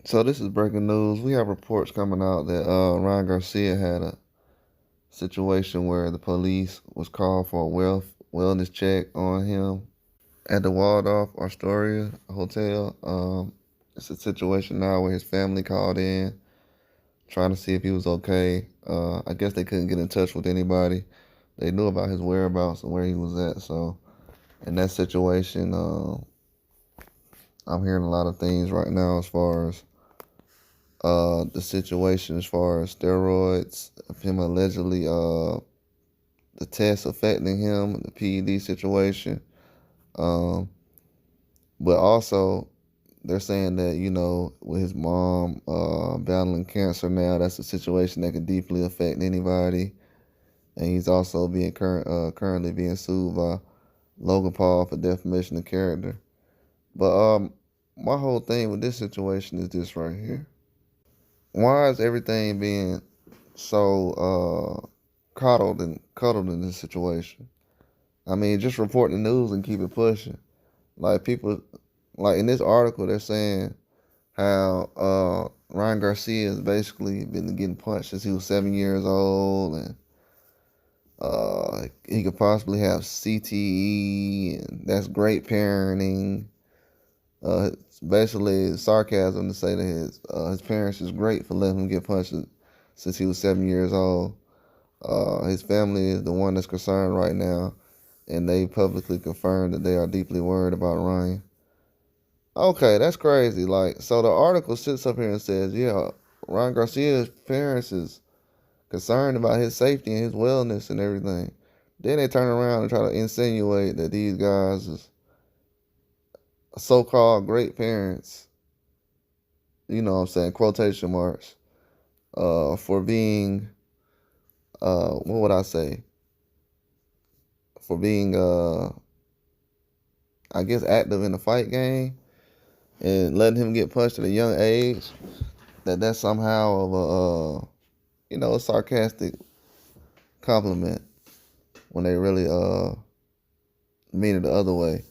So this is breaking news. We have reports coming out that Ryan Garcia had a situation where the police was called for a wellness check on him at the Waldorf Astoria Hotel. It's a situation now where his family called in trying to see if he was okay. I guess they couldn't get in touch with anybody. They knew about his whereabouts and where he was at. So in that situation, I'm hearing a lot of things right now as far as the situation as far as steroids, of him allegedly the test affecting him, the PED situation. Um, but also they're saying that, with his mom battling cancer now, that's a situation that could deeply affect anybody. And he's also being currently being sued by Logan Paul for defamation of character. But my whole thing with this situation is this right here. Why is everything being so cuddled in this situation? I mean, just report the news and keep it pushing. Like people, like in this article, they're saying how Ryan Garcia has basically been getting punched since he was 7 years old, and he could possibly have CTE, and that's great parenting. It's basically sarcasm to say that his parents is great for letting him get punched since he was 7 years old. His family is the one that's concerned right now, and they publicly confirmed that they are deeply worried about Ryan. Okay, that's crazy. Like, so the article sits up here and says, yeah, Ryan Garcia's parents is concerned about his safety and his wellness and everything. Then they turn around and try to insinuate that these guys is so-called great parents, what I'm saying, quotation marks, for being, what would I say? For being, I guess, active in the fight game and letting him get punched at a young age. That's somehow of a sarcastic compliment when they really mean it the other way.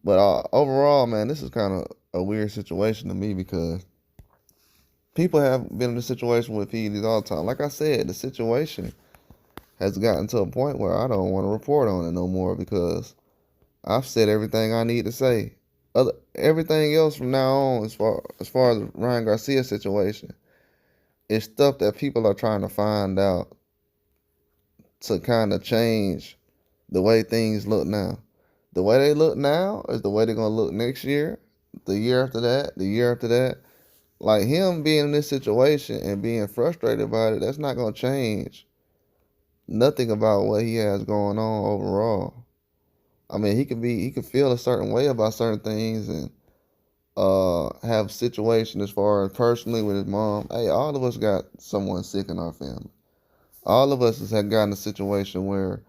But overall, man, this is kind of a weird situation to me because people have been in a situation with PEDs all the time. Like I said, the situation has gotten to a point where I don't want to report on it no more because I've said everything I need to say. Everything else from now on, as far as the Ryan Garcia situation, is stuff that people are trying to find out to kind of change the way things look now. The way they look now is the way they're gonna look next year, the year after that, the year after that. Like him being in this situation and being frustrated about it, that's not gonna change nothing about what he has going on overall. I mean, he could feel a certain way about certain things and have situation as far as personally with his mom. Hey, all of us got someone sick in our family. All of us have gotten a situation where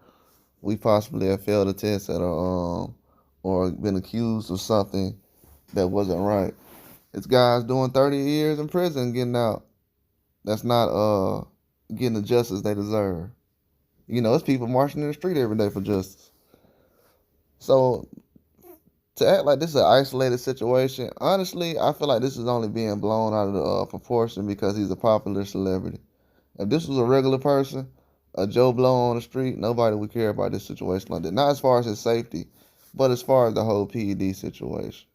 we possibly have failed a test at or been accused of something that wasn't right. It's guys doing 30 years in prison getting out. That's not getting the justice they deserve. It's people marching in the street every day for justice. So to act like this is an isolated situation, honestly, I feel like this is only being blown out of the proportion because he's a popular celebrity. If this was a regular person, a Joe Blow on the street, nobody would care about this situation like that. Not as far as his safety, but as far as the whole PED situation.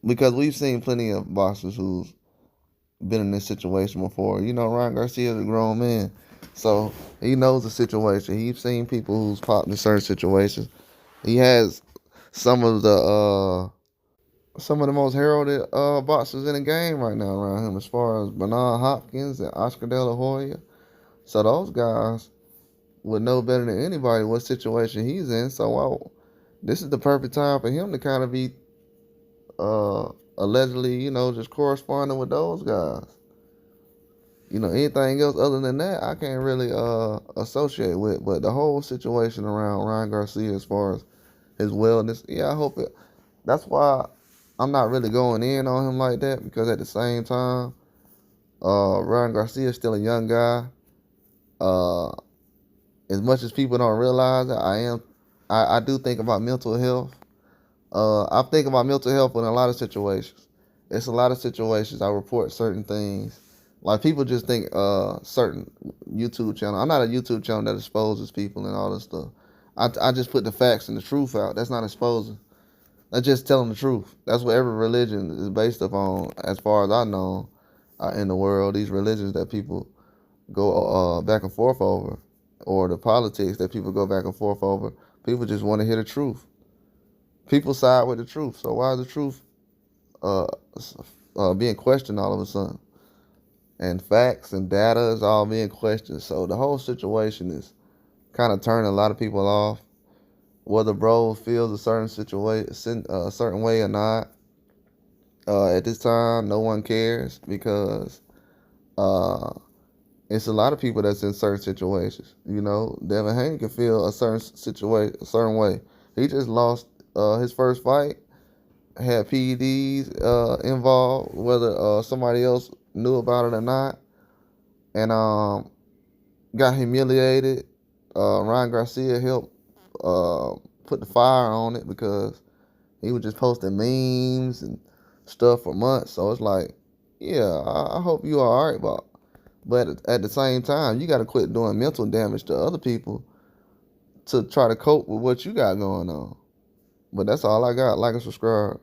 Because we've seen plenty of boxers who's been in this situation before. Ryan Garcia is a grown man, so he knows the situation. He's seen people who's popped in certain situations. He has some of the most heralded boxers in the game right now around him, as far as Bernard Hopkins and Oscar De La Hoya. So those guys would know better than anybody what situation he's in. So this is the perfect time for him to kind of be allegedly, just corresponding with those guys. Anything else other than that, I can't really associate with. But the whole situation around Ryan Garcia, as far as his wellness, yeah, I hope it. That's why I'm not really going in on him like that, because at the same time, Ryan Garcia is still a young guy. Uh, as much as people don't realize it, I do think about mental health. I think about mental health in a lot of situations, it's a lot of situations. I report certain things. Like people just think certain YouTube channel. I'm not a YouTube channel that exposes people and all this stuff. I just put the facts and the truth out. That's not exposing. That's just telling the truth. That's what every religion is based upon, as far as I know, in the world. These religions that people go back and forth over, or the politics that people go back and forth over. People just want to hear the truth. People side with the truth. So why is the truth uh, being questioned all of a sudden? And facts and data is all being questioned. So the whole situation is kind of turning a lot of people off. Whether bro feels a certain situation, a certain way or not, at this time, no one cares because uh, it's a lot of people that's in certain situations. You know, Devin Haney can feel a certain situation, a certain way. He just lost his first fight, had PEDs involved, whether somebody else knew about it or not, and got humiliated. Ryan Garcia helped put the fire on it because he was just posting memes and stuff for months. So it's like, yeah, I hope you are all right, but at the same time, you got to quit doing mental damage to other people to try to cope with what you got going on. But that's all I got. Like and subscribe.